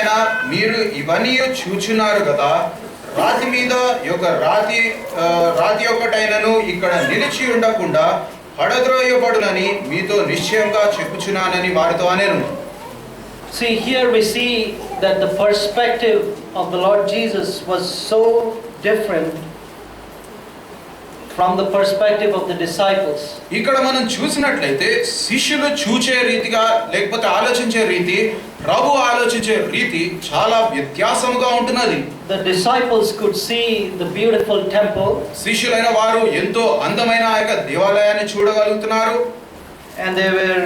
ఆయన మీరు ఇవన్నీ చూచున్నారు కదా, రాతి మీద యొక్క రాతి ఒకటైనను ఇక్కడ నిలిచి ఉండకుండా పడద్రోయబడునని మీతో నిశ్చయంగా చెప్పుచున్నానని వారితో అనేను. See, here we see that the perspective of the Lord Jesus was so different from the perspective of the disciples. ఇక్కడ మనం చూసినట్లయితే శిష్యులు చూచే రీతిగా లేకపోతే ఆలోచించే రీతి, ప్రభు ఆలోచించే రీతి చాలా వ్యత్యాసముగా ఉంటున్నది. The disciples could see the beautiful temple. శిష్యులైన వారు ఎంతో అందమైన ఆ యొక్క దేవాలయాన్ని చూడగలుగుతున్నారు. And they were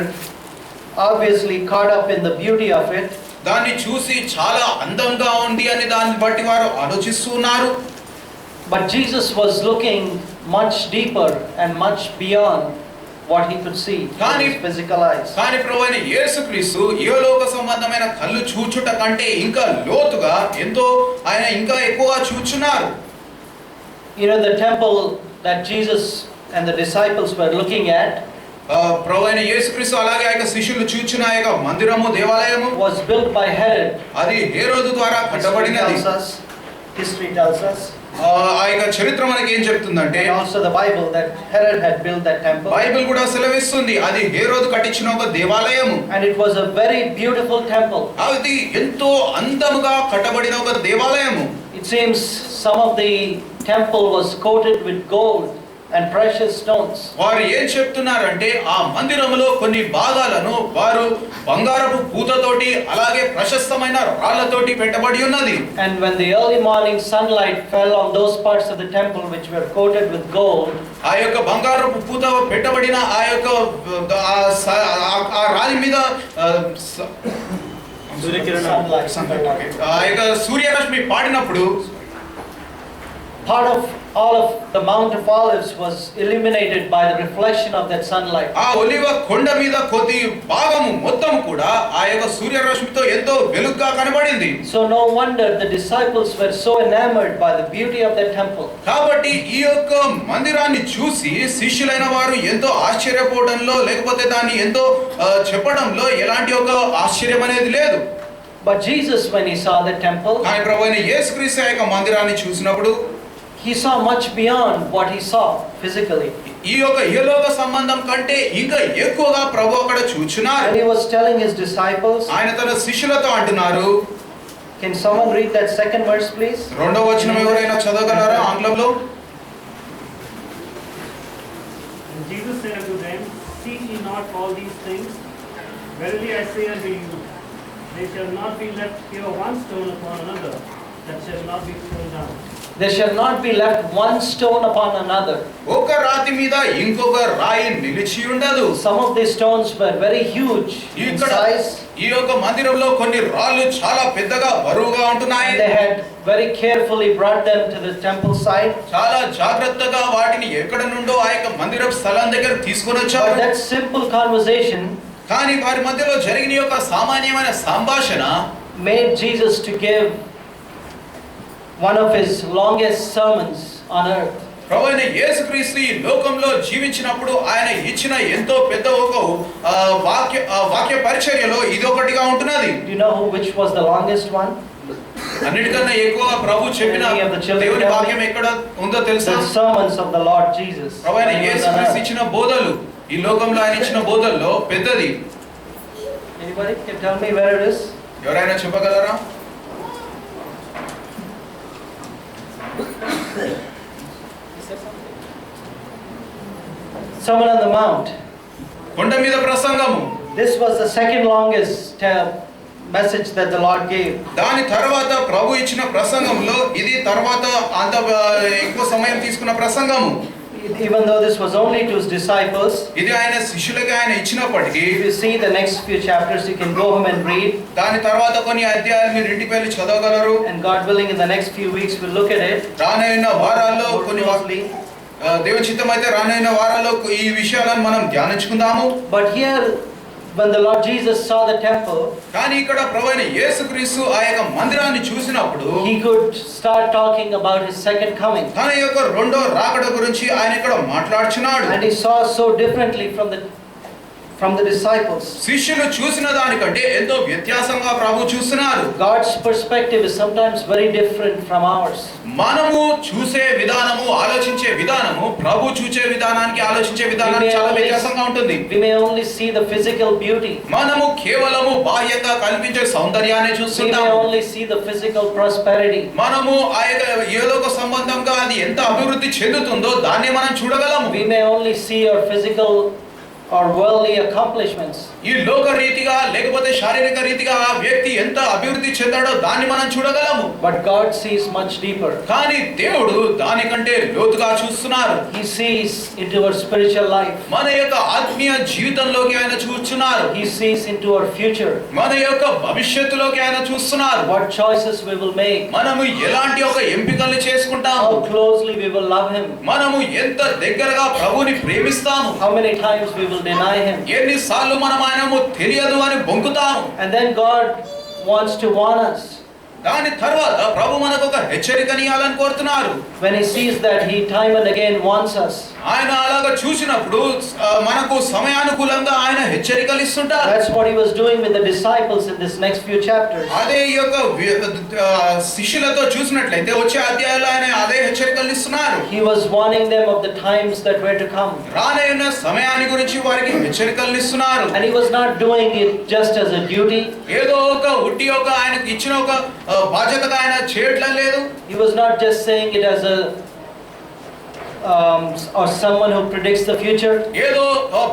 obviously caught up in the beauty of it. దాన్ని చూసి చాలా అందంగా ఉంది అని దాన్ని బట్టి వారు ఆలోచిస్తున్నారు. But Jesus was looking much deeper and much beyond what he could see with his physical eyes. కానీ ప్రభువైన యేసుక్రీస్తు ఇహలోక సంబంధమైన కళ్ళు చూచుట కంటే ఇంకా లోతుగా ఎంతో ఆయన ఇంకా ఎక్కువగా చూచున్నారు. You know, the temple that Jesus and the disciples were looking at ప్రభువైన యేసుక్రీస్తు అలాగే ఆ యొక్క శిష్యులు చూచిన ఆ యొక్క మందిరము, దేవాలయము was built by Herod. అది హేరోదు ద్వారా కట్టబడినది. History tells us. ఆ యొక్క చరిత్ర మనకి ఏం చెప్తుందంటే, also the Bible, that Herod had built that temple. Bible కూడా సెలవిస్తుంది అది హేరోదు కట్టించిన ఒక దేవాలయము. And it was a very beautiful temple. అది ఎంతో అందముగా కట్టబడిన ఒక దేవాలయము. It seems some of the temple was coated with gold and precious stones. వారు ఏం చెప్తున్నారంటే ఆ మందిరములో కొన్ని భాగాలను వారు బంగారపు పూతతోటి అలాగే ప్రశస్తమైన రాళ్లతోటి పెట్టబడి ఉన్నది. And when the early morning sunlight fell on those parts of the temple which were coated with gold, ఆ యొక్క బంగారపు పూత పెట్టబడిన ఆ యొక్క ఆ రాయి మీద ఆ యొక్క సూర్యరశ్మి పాడినప్పుడు part of all of the Mount of Olives was illuminated by the reflection of that sunlight. ఆ ఒలివ కొండ మీద కొద్ది భాగము మొత్తం కూడా ఆ యొక్క సూర్యరశ్మితో ఎంతో వెలుగుగా కనబడింది. So no wonder the disciples were so enamored by the beauty of that temple. కాబట్టి ఈ యొక్క మందిరాన్ని చూసి శిష్యులైన వారు ఎంతో ఆశ్చర్యపోవడంలో లేకపోతే దాన్ని ఎంతో చెప్పడంలో ఎలాంటి ఒక ఆశ్చర్యం అనేది లేదు. But Jesus, when he saw the temple, ఆయన ప్రభువైన యేసుక్రీస్తు యొక్క మందిరాన్ని చూసినప్పుడు he saw much beyond what he saw physically. ఈ యొక్క ఇహలోక సంబంధం కంటే ఇంకా ఎక్కువగా ప్రభు అక్కడ చూచున్నారు. And he was telling his disciples, ఆయన తన శిష్యులతో అంటున్నారు. can someone read that second verse please? రెండవ వచనం ఎవరైనా చదవగలరా ఆంగ్లంలో? And Jesus said unto them, see ye not all these things? Verily I say unto you, there shall not be left here one stone upon another that shall not be thrown down. There shall not be left one stone upon another. ఒక రాతి మీద ఇంకొక రాయి నిలిచి ఉండదు. Some of these stones were very huge in size. ఈ యొక్క మందిరంలో కొన్ని రాళ్ళు చాలా పెద్దగా బరువుగా ఉంటున్నాయి. They had very carefully brought them to the temple site. చాలా జాగ్రత్తగా వాటిని ఎక్కడ నుండో ఆ యొక్క మందిరపు స్థలం దగ్గర తీసుకొని వచ్చారు. But that simple conversation కానీ వారి మధ్యలో జరిగిన యొక్క సామాన్యమైన సంభాషణ made Jesus to give one of his longest sermons on earth. ప్రభువైన యేసుక్రీస్తు ఈ లోకంలో జీవించినప్పుడు ఆయన ఇచ్చిన ఎంతో పెద్ద ఒక వాక్య పరిచర్యలో ఇది ఒకటిగా ఉంటున్నది. Do you know which was the longest one? అన్నిటికన్నా ఎక్కువ ప్రభు చెప్పిన దేవుని వాక్యం ఎక్కడ ఉందో తెలుసా? The sermons of the Lord Jesus. ప్రభువైన యేసుక్రీస్తు ఇచ్చిన బోధలు ఈ లోకంలో ఆయన ఇచ్చిన బోధల్లో పెద్దది. Anybody can tell me where it is? ఎవరైనా చెప్పగలరా? Sermon on the Mount. కొండ మీద ప్రసంగము. This was the second longest message that the Lord gave. దాని తర్వాత ప్రభు ఇచ్చిన ప్రసంగంలో ఇది తర్వాత అంత ఎక్కువ సమయం తీసుకున్న ప్రసంగము. Even though this was only to his disciples, ఇది ఆయన శిష్యులకు ఆయన ఇచ్చినప్పటికీ if you see the next few chapters, you can go home and read. దాని తర్వాత కొన్ని అధ్యాయాలు మీరు ఇంటికి వెళ్ళి చదవగలరు. And God willing, in the next few weeks we'll look at it. రానున్న వారాల్లో కొన్ని దేవుని చిత్తమైతే రానున్న వారాల్లో ఈ విషయాలను మనం ధ్యానించుకుందాము. But here, when the Lord Jesus saw the temple, కానీ ఇక్కడ ప్రభువైన యేసుక్రీస్తు ఆ యొక్క మందిరాన్ని చూసినప్పుడు he could start talking about his second coming. తన యొక్క రెండో రాకడ గురించి ఆయన ఇక్కడ మాట్లాడుచున్నాడు. And he saw so differently from the from the disciples. శిష్యులు చూసిన దానికంటే ఎంతో వ్యత్యాసంగా ప్రభు చూస్తున్నారు. God's perspective is sometimes very different from ours. మనము చూసే విధానము, ఆలోచించే విధానము ప్రభు చూసే విధానానికి, ఆలోచించే విధానానికి చాలా వ్యత్యాసంగా ఉంటుంది. We may only see the physical beauty. మనము కేవలము బాహ్యంగా కనిపించే సౌందర్యాన్ని We may చూస్తున్నాము. only see the physical prosperity. మనము ఆ యొక్క ఏలోక సంబంధంగా అది ఎంత అభివృద్ధి చెందుతుందో దాన్ని మనం చూడగలము. We may only see our physical or worldly accomplishments. ఈ లోక రీతిగా లేకపోతే శారీరక రీతిగా ఆ వ్యక్తి ఎంత అభివృద్ధి చెందాడో దాన్ని మనం చూడగలము. But God sees much deeper. కానీ దేవుడు దానికంటే లోతుగా చూస్తున్నారు. He sees into our spiritual life. మన యొక్క ఆత్మీయ జీవితంలోకి ఆయన చూస్తున్నారు. He sees into our future. మన యొక్క భవిష్యత్తులోకి ఆయన చూస్తున్నారు. What choices we will make. మనము ఎలాంటి ఒక ఎంపికల్ని చేసుకుంటాము, How closely we will love Him. మనము ఎంత దగ్గరగా ప్రభువుని ప్రేమిస్తాము, How many times we will deny Him. ఎన్నిసార్లు మనం ఆయనము తెలియదు అని బొంకుతాము. And then God wants to warn us. దాని తర్వాత ప్రభు మనకు ఒక హెచ్చరికనియాలని కోరుతున్నారు. When He sees that He time and again warns us. ఆయన అలాగా చూసినప్పుడు మనకు సమయానుకూలంగా ఆయన హెచ్చరికలు ఇస్తుంటారు. That's what He was doing with the disciples in this next few chapters. అదే ఈ యొక్క శిష్యులతో చూసినట్లయితే వచ్చే అధ్యాయాలు ఆయన అదే హెచ్చరికలు ఇస్తున్నారు. He was warning them of the times that were to come. రానున్న సమయాన్ని గురించి వారికి హెచ్చరికలు ఇస్తున్నారు. And He was not doing it just as a duty. ఏదో ఒక ఉట్టి ఒక ఆయనకు ఇచ్చిన ఒక బాధ్యతగా ఆయన చేయట్లేదు లేదు. He was not just saying it as a or someone who predicts the future. ఏదో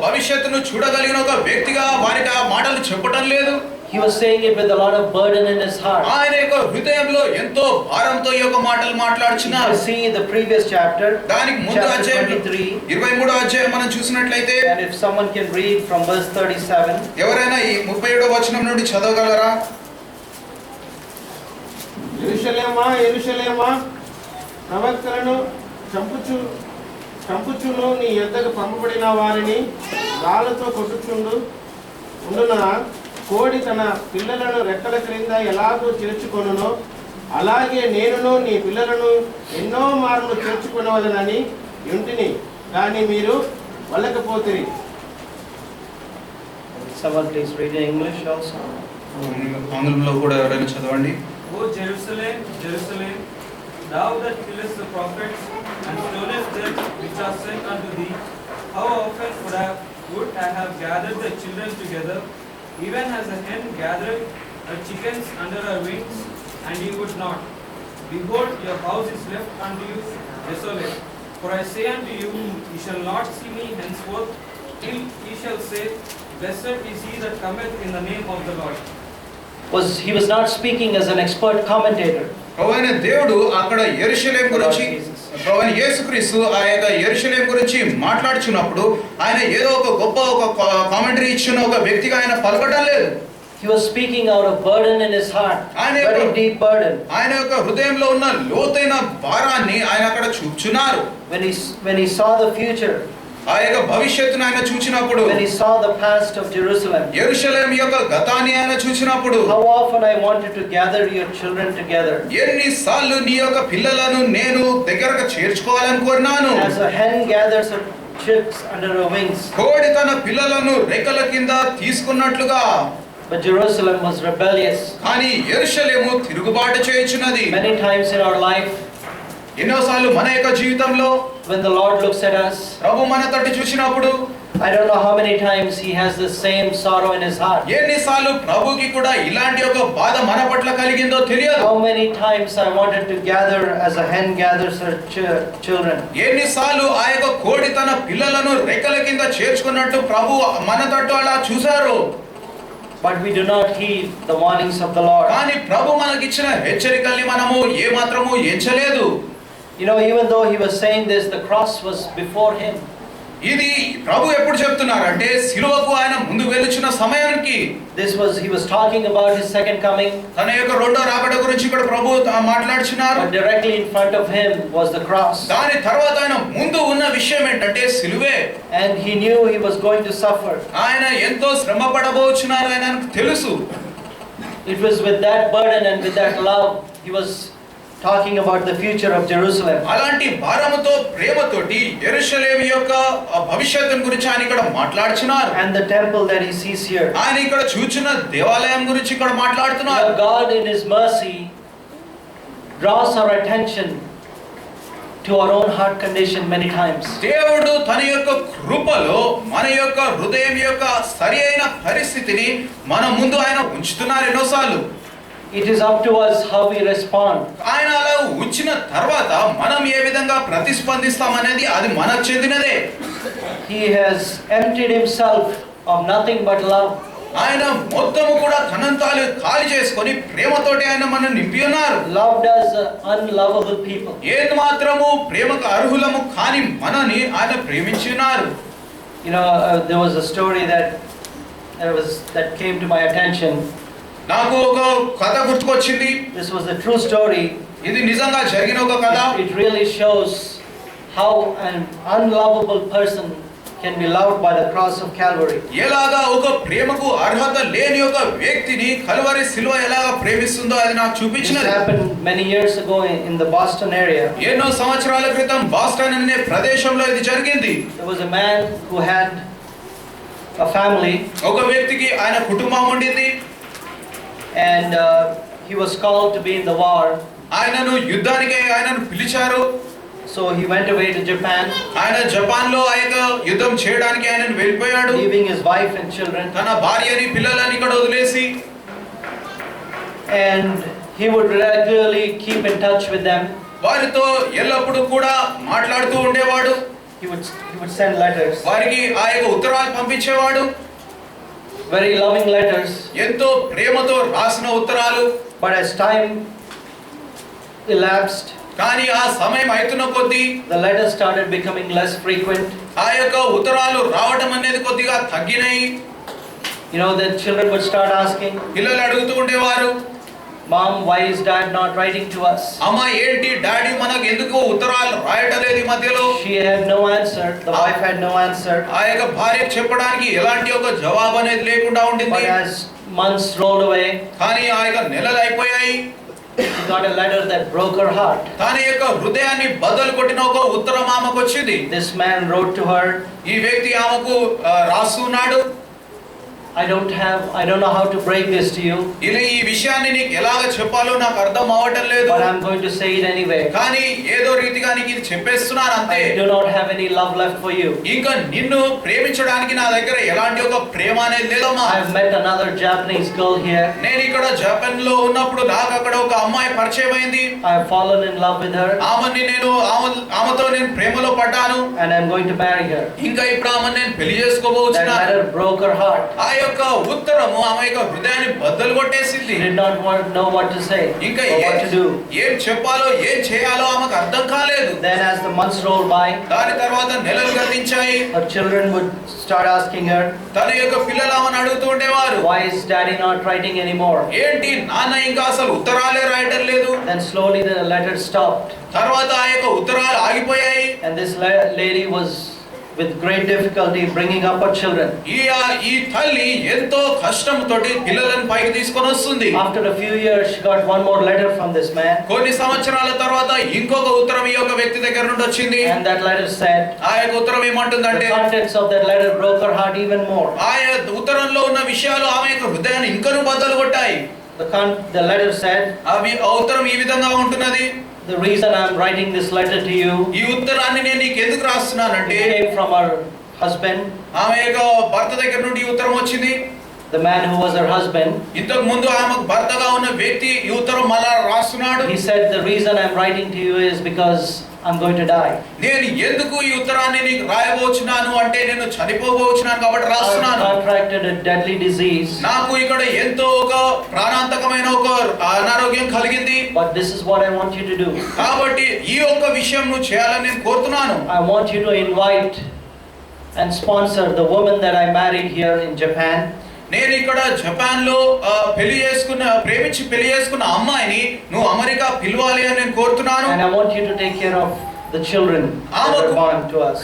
భవిష్యత్తును చూడగలిగిన ఒక వ్యక్తిగా వారికి ఆ మాటలు చెప్పడం లేదు. He was saying it with a lot of burden in his heart. ఆయన యొక్క హృదయంలో ఎంతో భారంతో ఈ యొక్క మాటలు మాట్లాడుచున్నారు. You see the previous chapter, దానికి ముందు chapter అధ్యాయం 23. 23వ అధ్యాయం మనం చూసినట్లయితే, And if someone can read from verse 37. ఎవరైనా ఈ 37వ వచనం నుండి చదవగలరా? యెరూషలేమా యెరూషలేమా, ప్రవక్తలను చంపుచును నీ యొద్దకు పంపబడిన వారిని రాళ్ళతో ఉండున కోడి తన పిల్లలను రెక్కల క్రింద ఎలాగో చేర్చుకొనునో అలాగే నేనును నీ పిల్లలను ఎన్నో మార్లు చేర్చుకొనవలెనని యుంటిని, కానీ మీరు వెళ్ళకపోతిరి. Someone please read in English also. ఆంగ్లంలో కూడా ఎవరైనా చదవండి. O Jerusalem, Jerusalem, thou that killest the prophets and stonest them which are sent unto thee, how often would I have gathered the children together, even as a hen gathereth her chickens under her wings, and ye would not. Behold, your house is left unto you desolate. For I say unto you, ye shall not see me henceforth, till ye shall say, Blessed is he that cometh in the name of the Lord. He was not speaking as an expert commentator. ప్రభువైన దేవుడు అక్కడ యెరూషలేము గురించి, ప్రభువైన యేసుక్రీస్తు ఆ యొక్క యెరూషలేము గురించి మాట్లాడుచున్నప్పుడు ఆయన ఏదో ఒక గొప్ప ఒక కామెంటరీ ఇచ్చిన ఒక వ్యక్తిగా ఆయన పలకటం లేదు. He was speaking out of burden in his heart, very deep burden. ఆయన యొక్క హృదయంలో ఉన్న లోతైన భారాన్ని ఆయన అక్కడ చూపుచున్నారు. When he saw the future, ఆ యొక్క భవిష్యత్తును ఆయన చూచినప్పుడు, when he saw the past of Jerusalem, యెరూషలేము యొక్క గతాన్ని ఆయన చూచినప్పుడు, how often I wanted to gather your children together. ఎన్నిసార్లు నీ యొక్క పిల్లలను నేను దగ్గరకు చేర్చుకోవాలని కోరినాను. As a hen gathers her chicks under her wings. కోడి తన పిల్లలను రెక్కల కింద తీసుకున్నట్లుగా. But Jerusalem was rebellious. కానీ యెరూషలేము తిరుగుబాటు చేయుచున్నది. Many times in our life, ఎన్నోసార్లు మన యొక్క జీవితంలో when the Lord looks at us, ప్రభు మన తట్టు చూసినప్పుడు, I don't know how many times he has the same sorrow in his heart. ఎన్నిసార్లు ప్రభుకి కూడా ఇలాంటి ఒక బాధ మన పట్ల కలిగిందో తెలియదు. How many times I wanted to gather as a hen gathers her children. ఎన్నిసార్లు ఆ యొక్క కోడి తన పిల్లలను రెక్కల కింద చేర్చుకున్నట్టు ప్రభు మన తట్టు అలా చూశారు. But we do not heed the warnings of the Lord. కానీ ప్రభు మనకిచ్చిన హెచ్చరికల్ని మనము ఏ మాత్రము ఎంచలేదు. You know, even though he was saying this, the cross was before him. ఇది ప్రభు ఎప్పుడు చెప్తున్నారంటే సిలువకు ఆయన ముందు వెళ్ళుచున్న సమయానికి. He was talking about his second coming. తన యొక్క రెండో రాకడ గురించి కూడా ప్రభు మాట్లాడుచున్నారు. But directly in front of him was the cross. దాని తర్వాత ఆయన ముందు ఉన్న విషయం ఏంటంటే సిలువే. And he knew he was going to suffer. ఆయన ఎంతో శ్రమ పడబోచున్నారు ఆయనకు తెలుసు. It was with that burden and with that love he was talking about the future of Jerusalem. అలాంటి భారముతో ప్రేమతోటి యెరూషలేము యొక్క భవిష్యత్తును గురించి ఆయన ఇక్కడ మాట్లాడుచున్నారు. And the temple that he sees here. ఆయన ఇక్కడ చూచున్న దేవాలయం గురించి ఇక్కడ మాట్లాడుతున్నారు. God in his mercy draws our attention to our own heart condition many times. దేవుడు తన యొక్క కృపలో మన యొక్క హృదయం యొక్క సరి అయిన పరిస్థితిని మన ముందు ఆయన ఉంచుతున్నారు ఎన్నోసార్లు. It is up to us how we respond. ఆయన అలా ఉంచిన తర్వాత మనం ఏ విధంగా ప్రతిస్పందిస్తామనేది అది మనకు చెందినదే. He has emptied himself of nothing but love. ఆయన మొత్తము కూడా తనంతాలు ఖాళీ చేసుకొని ప్రేమతోటి ఆయన మనం నింపి ఉన్నారు. Loved us unlovable people. ఏది మాత్రము ప్రేమకు అర్హులము కాని మనని ఆయన ప్రేమించి ఉన్నారు. You know, there was a story that came to my attention. నాకు ఒక కథ గుర్తుకొచ్చింది. This was a true story. ఇది నిజంగా జరిగిన ఒక కథ. It really shows how an unlovable person can be loved by the cross of Calvary. ఎలాగా ఒక ప్రేమకు అర్హత లేని ఒక వ్యక్తిని కల్వరి శిలువ ఎలాగా ప్రేమిస్తుందో అది నాకు This చూపించినది. happened many years ago in the Boston area. ఎన్నో సంవత్సరాల క్రితం బాస్టన్ అనే ప్రదేశంలో ఇది జరిగింది. There was a man who had a family, ఒక వ్యక్తికి ఆయన కుటుంబం ఉండింది. and he was called to be in the war. ఆయనను యుద్ధానికి ఆయనను పిలిచారు. So he went away to Japan, ఆయన జపాన్ లో ఆయన యుద్ధం చేయడానికి ఆయన వెళ్ళిపోయాడు. leaving his wife and children. తన భార్యని పిల్లలని ఇక్కడ వదిలేసి And he would regularly keep in touch with them. వారితో ఎల్లప్పుడూ కూడా మాట్లాడుతూ ఉండేవాడు. He would send letters, వారికి ఆ యొక్క ఉత్తరాలు పంపించేవాడు. very loving letters. ఎంతో ప్రేమతో రాసిన ఉత్తరాలు. But as time elapsed, కానీ ఆ సమయం అవుతున్న కొద్దీ the letters started becoming less frequent. ఆ యొక్క ఉత్తరాలు రావడం అనేది కొద్దిగా తగ్గినాయి. You know, the children would start asking, పిల్లలు అడుగుతూ ఉండేవారు, Mom, why is Dad not writing to us? అమ్మ ఏంటి డాడీ మనకు ఎందుకు ఉత్తరాలు రాయటలేదు ఈ మధ్యలో? She had no answer. The wife had no answer. ఆ యొక్క భార్య చెప్పడానికి ఎలాంటి ఒక జవాబు అనేది లేకుండా ఉండింది. But as months rolled away, కానీ ఆ యొక్క నెలలు అయిపోయాయి. she got a letter that broke her heart. తన యొక్క హృదయాన్ని బద్దలు కొట్టిన ఒక ఉత్తరం ఆమెకు వచ్చింది. This man wrote to her, ఈ వ్యక్తి ఆమెకు రాస్తున్నాడు. I don't know how to break this to you, ఇలా ఈ విషయాన్ని నీకు ఎలాగ చెప్పాలో నాకు అర్థం అవ్వటం లేదు. but I'm going to say it anyway. కానీ ఏదో రీతిగా నీకు ఇది చెప్పేస్తున్నాను అంతే. I do not have any love left for you. ఇంకా నిన్ను ప్రేమించడానికి నా దగ్గర ఎలాంటి ఒక ప్రేమ అనేది లేదమ్మా. I have met another Japanese girl here. నేను ఇక్కడ జపాన్ లో ఉన్నప్పుడు నాకు అక్కడ ఒక అమ్మాయి పరిచయం అయింది. I have fallen in love with her, ఆమెతో నేను ప్రేమలో పడ్డాను. and I'm going to marry her. ఇంకా ఇప్పుడు ఆమెను నేను పెళ్లి That చేసుకోబోతున్నాను. letter broke her heart. ఆ యొక్క ఉత్తరము ఆమె యొక్క హృదయాన్ని బద్దలు కొట్టేసింది. She did not know what to say ఇంకా or what to do. ఏం చెప్పాలో ఏం చేయాలో ఆమెకు అర్థం కాలేదు. Then as the months rolled by, దాని తర్వాత నెలలు గతించాయి. her children would start asking her, తన యొక్క పిల్లలు ఆమెను అడుగుతూ ఉండేవారు, why is Daddy not writing anymore? ఏంటి నాన్న ఇంకా అసలు ఉత్తరాలే రాయటం లేదు. Then slowly the letter stopped, తర్వాత ఆ యొక్క ఉత్తరాలు ఆగిపోయాయి. and this lady was with great difficulty bringing up her children. ఈ తల్లి ఎంతో కష్టంతోటి పిల్లలను పైకి తీసుకొని వస్తుంది. After a few years, she got one more letter from this man, కొన్ని సంవత్సరాల తర్వాత ఇంకొక ఉత్తరం ఈ యొక్క వ్యక్తి దగ్గర నుండి వచ్చింది. and that letter said, ఆ యొక్క ఉత్తరం ఏమంటుందంటే, the contents of that letter broke her heart even more. ఆ ఉత్తరంలో ఉన్న విషయాలు ఆమె యొక్క హృదయాన్ని ఇంకనూ బద్దలు కొట్టాయి. The letter said, ఆ ఉత్తరం ఈ విధంగా ఉంటున్నది, the reason I'm writing this letter to you, ఈ ఉత్తరాన్ని నేను నీకు ఎందుకు రాస్తున్నానంటే, it came from her husband, ఆమె యొక్క భర్త దగ్గర నుండి ఈ ఉత్తరం వచ్చింది. the man who was her husband. ఇంతకు ముందు ఆమెకు భర్తగా ఉన్న వ్యక్తి ఈ ఉత్తరం మళ్ళా రాస్తున్నాడు. He said, the reason I'm writing to you is because I'm going to die. నేను ఎందుకు ఈ ఉత్తరాన్ని నీకు రాయబోచున్నాను అంటే, నేను చనిపోబోచున్నాను కాబట్టి I've రాస్తున్నాను. contracted a deadly disease, నాకు ఇక్కడ ఎంతో ఒక ప్రాణాంతకమైన ఒక అనారోగ్యం కలిగింది. but this is what I want you to do. కాబట్టి ఈ ఒక్క విషయం నువ్వు చేయాలని నేను కోరుతున్నాను. I want you to invite and sponsor the woman that I married here in Japan. నేను ఇక్కడ జపాన్ లో ప్రేమించి పెళ్లి చేసుకున్న అమ్మాయిని నువ్వు అమెరికా పిలవాలి అని నేను కోరుతున్నాను. And I want you to take care of the children that were born to us.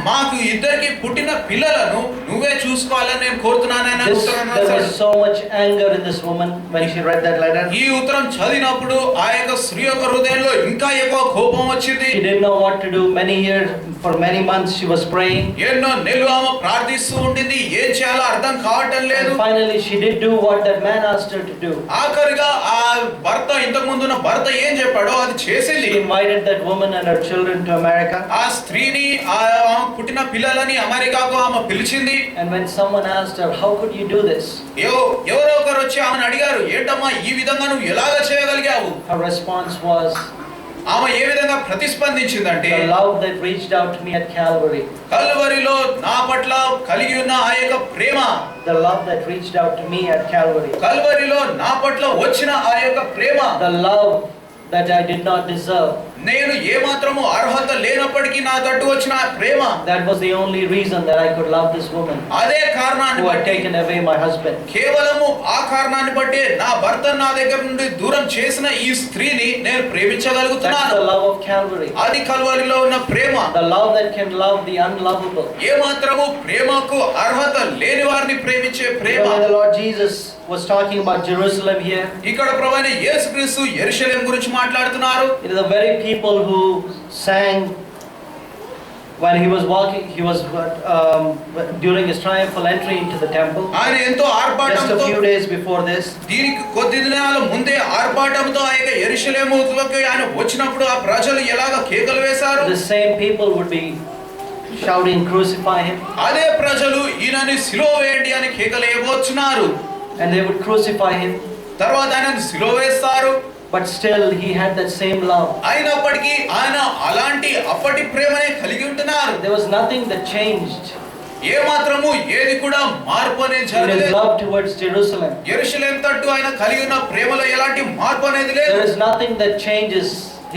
మాకు ఇద్దరికి పుట్టిన పిల్లలను నువ్వే చూసుకోవాలని నేను కోరుతున్నానని ఉత్తరం There రాశాడు. was so much anger in this woman when she read that letter. ఈ ఉత్తరం చదివినప్పుడు ఆ యొక్క స్త్రీ యొక్క హృదయంలో ఇంకా ఎక్కువ కోపం వచ్చింది. She didn't know what to do. Many years, for many months she was praying. ఎన్నో నెలలు ఆమె ప్రార్థిస్తూ ఉండింది. ఏం చేయాలో అర్థం కావటం లేదు. And finally she did do what that man asked her to do. ఆఖరిగా ఆ భర్త ఇంతకు ముందున్న భర్త ఏం చెప్పాడో అది చేసింది. She invited that woman and her children to America. ఆ స్త్రీని ఆమె పుట్టిన పిల్లలని అమెరికాకు ఆమె పిలిచింది. And when someone asked her, how could you do this? ఎవరో ఒకరు వచ్చి ఆమెను అడిగారు, ఏంటమ్మా ఈ విధంగా నువ్వు ఎలాగ చేయగలిగావు? Her response was, ఆమె ఏ విధంగా ప్రతిస్పందించిందంటే, the love that reached out to me at Calvary. కల్వరిలో నా పట్ల కలిగి ఉన్న ఆ యొక్క ప్రేమ, The love that reached out to me at Calvary. కల్వరిలో నా పట్ల వచ్చిన ఆ యొక్క ప్రేమ, The love that I did not deserve. నేను ఏ మాత్రము అర్హత లేనప్పటికీ నా తట్టు వచ్చిన ఆ ప్రేమ, That was the only reason that I could love this woman అదే కారణాన్ని who had బట్టి, taken away my husband. కేవలము ఆ కారణాన్ని బట్టి నా భర్త నా దగ్గర నుండి దూరం చేసిన ఈ స్త్రీని నేను That's ప్రేమించగలుగుతున్నాను. the love of Calvary. అది కల్వరిలో ఉన్న ప్రేమ. The love that can love the unlovable. ఏ మాత్రము ప్రేమకు అర్హత లేని వారిని ప్రేమించే ప్రేమ. When the Lord Jesus was talking about Jerusalem here, ఇక్కడ ప్రభువైన యేసుక్రీస్తు యెరూషలేము గురించి మాట్లాడుతున్నారు. it is the very people who sang when he was walking, he was during his triumphal entry into the temple. ఆయన ఎంతో Just a ఆర్భాటంతో, few days before this, దీనికి కొద్ది దినాల ముందే ఆర్భాటంతో ఆ యొక్క యెరూషలేములోకి ఆయన వచ్చినప్పుడు ఆ ప్రజలు ఎలాగ కేకలు వేశారు. the same people would be shouting, crucify him, అదే ప్రజలు ఈయనని సిలువ వేయండి అని కేకలు వేయబోతున్నారు. and they would crucify him. తర్వాత ఆయనను సిలువ వేస్తారు. But still he had that same love. అయినప్పటికీ ఆయన అలాంటి అప్పటి ప్రేమనే కలిగి ఉంటున్నారు. There was nothing that changed ఏ మాత్రము ఏది కూడా మార్పు అనేది in his జరగలేదు. love towards Jerusalem. యెరూషలేము తట్టు ఆయన కలిగి ఉన్న ప్రేమలో ఎలాంటి మార్పు అనేది లేదు. There is nothing that changes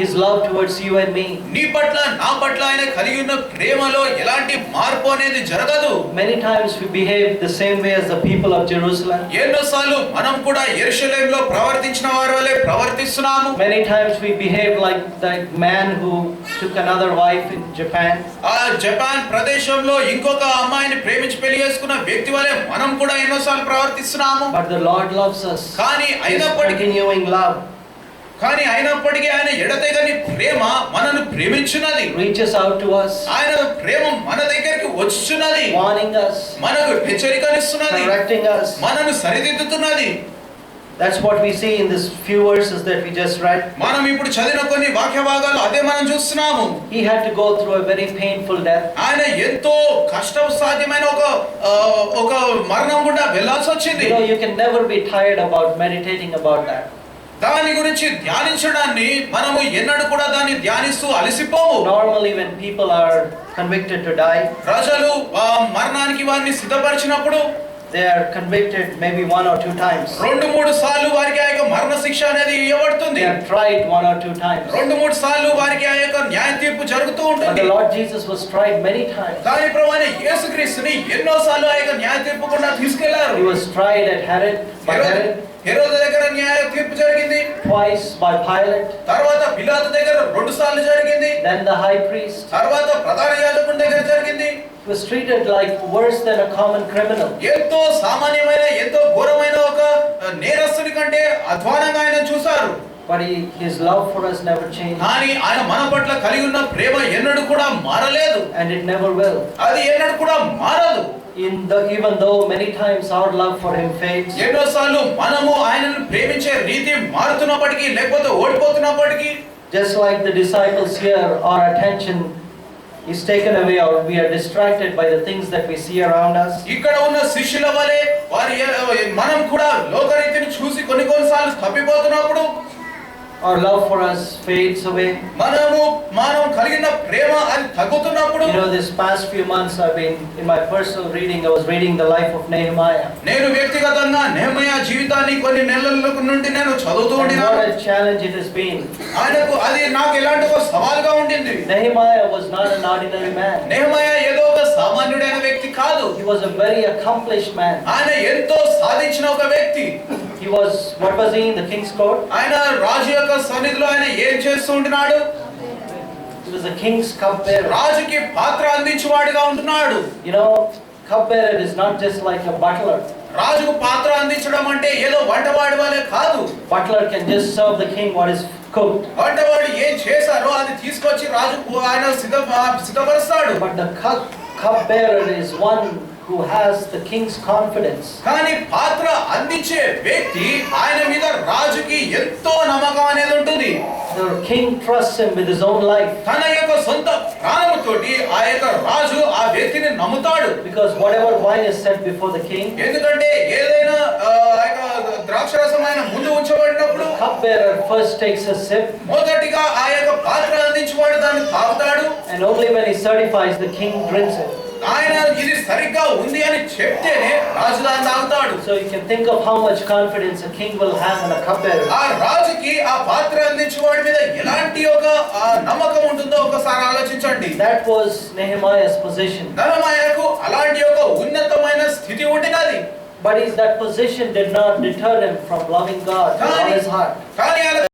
his love towards you and me. నీ పట్ల నా పట్ల ఆయన కలిగి ఉన్న ప్రేమలో ఎలాంటి మార్పు అనేది జరగదు. Many times we behave the same way as the people of Jerusalem. ఎన్నోసార్లు మనం కూడా యెరూషలేములో ప్రవర్తించిన వారి వలె ప్రవర్తిస్తున్నాము. Many times we behave like that man who took another wife in Japan. ఆ జపాన్ ప్రదేశంలో ఇంకొక అమ్మాయిని ప్రేమించి పెళ్లి చేసుకున్న వ్యక్తి వలె మనం కూడా ఎన్నోసార్లు ప్రవర్తిస్తున్నాము. But the Lord loves us. కానీ His అయినప్పటికీ continuing love ఆయన ఎడతెగని ప్రేమ మనను ప్రేమించున్నది. reaches out to us, ఆయన ప్రేమ మన దగ్గరికి వచ్చుచున్నది. warning us, మనకు హెచ్చరికనిస్తున్నది. correcting us. మనను సరిదిద్దుతున్నది. That's what we see in these few verses that we just read. మనం ఇప్పుడు చదివిన కొన్ని వాక్య భాగాలు అదే మనం చూస్తున్నాము. He had to go through a very painful death. ఆయన ఎంతో కష్టసాధ్యమైన ఒక మరణం గుండా వెళ్ళాల్సి వచ్చింది. You know, you can never be tired about meditating about that. దాని గురించి ధ్యానించడాన్ని మనము ఎన్నడూ కూడా దాన్ని ధ్యానిస్తూ అలసిపోము. Normally when people are convicted to die, ప్రజలు మరణానికి వారిని సిద్ధపరిచినప్పుడు they are convicted maybe 1 or 2 times. 2-3 సార్లు వారికి ఆ యొక్క మరణ శిక్ష అనేది ఇవ్వబడుతుంది. They are tried 1 or 2 times. 2-3 సార్లు వారికి ఆ యొక్క న్యాయ తీర్పు జరుగుతూ But ఉంటుంది. the Lord Jesus was tried many times. కానీ ప్రభువైన యేసుక్రీస్తుని ఎన్నో సార్లు ఆ యొక్క న్యాయ తీర్పు గుండా తీసుకెళ్లారు. He was tried at Herod, by Herod, హెరోదు దగ్గర న్యాయ తీర్పు జరిగింది. twice by Pilate, తర్వాత పిలాతు దగ్గర 2 సార్లు జరిగింది. then the high priest. తర్వాత ప్రధాన యాజకుని దగ్గర జరిగింది. He was treated like worse than a common criminal. ఎంతో సామాన్యమైన ఎంతో ఘోరమైన ఒక నేరస్తుని కంటే అధ్వానంగా ఆయన చూశారు. But his love for us never changed. కానీ ఆయన మన పట్ల కలిగి ఉన్న ప్రేమ ఎన్నడూ కూడా మారలేదు. And it never will. అది ఎన్నడూ కూడా మారదు. Even though many times our love for him fades, ఎన్నోసార్లు మనము ఆయనను ప్రేమించే రీతి మారుతున్నప్పటికీ లేకపోతే ఓడిపోతున్నప్పటికీ, just like the disciples here, our attention is taken away or we are distracted by the things that we see around us. ఇక్కడ ఉన్న శిష్యుల వలె మనం కూడా లోకరీతిని చూసి కొన్నిసార్లు తప్పిపోతున్నప్పుడు Our love for us fades away. మనం కలిగిన ప్రేమ అది తగ్గుతున్నప్పుడు, You know, this past few months I've been in my personal reading, I was reading the life of Nehemiah. నేను వ్యక్తిగతంగా నెహెమయా జీవితాన్ని కొన్ని నెలల నుండి నేను చదువుతూ And ఉండినా what a challenge it has been. ఆయనకు అది నాకు ఎలాంటి ఒక సవాలుగా ఉండింది. Nehemiah was not an ordinary man. నెహెమయా ఏదో ఒక సామాన్యుడైన వ్యక్తి కాదు. He was a very accomplished man. ఆయన ఎంతో సాధించిన ఒక వ్యక్తి. He was, what was he in the king's court? ఆయన రాజు యొక్క సన్నిధిలో ఆయన ఏం చేస్తూ ఉంటున్నాడు? He was a king's cupbearer. రాజుకి పాత్ర అందించువాడిగా ఉంటున్నాడు. You know, cupbearer is not just like a butler. రాజుకు పాత్ర అందించడం అంటే ఏదో వంటవాడి వలె కాదు. Butler can just serve the king what is cooked. వంటవాడు ఏం చేశారో అది తీసుకొచ్చి రాజుకు ఆయన సిద్ధపరుస్తాడు. But the cupbearer is one who has the king's confidence. కానీ పాత్ర అందించే వ్యక్తి ఆయన మీద రాజుకి ఎంతో నమ్మకం అనేది ఉంటుంది. The king trusts him with his own life. తన యొక్క సొంత ప్రాణముతోటి ఆ యొక్క రాజు ఆ వ్యక్తిని నమ్ముతాడు. Because whatever wine is set before the king, ఎందుకంటే ఏదైనా ఆ యొక్క ద్రాక్షరసం ఆయన ముందు ఉంచబడినప్పుడు cupbearer first takes a sip, మొదటిగా ఆ యొక్క పాత్ర అందించేవాడు దాన్ని తాగుతాడు. and only when he certifies, the king drinks it. ఆయన ఇది సరిగ్గా ఉంది అని చెప్తేనే రాజు దాన్ని తాగుతాడు. So you can think of how much confidence a king will have in a cupbearer. ఆ రాజుకి ఆ పాత్ర అందించేవాడి మీద ఎలాంటి ఒక నమ్మకం ఉంటుందో ఒకసారి ఆలోచించండి. That was Nehemiah's position. నహమయాకు అలాంటి ఒక ఉన్నతమైన స్థితి ఉండినది. But that position did not deter him from loving God with all his heart.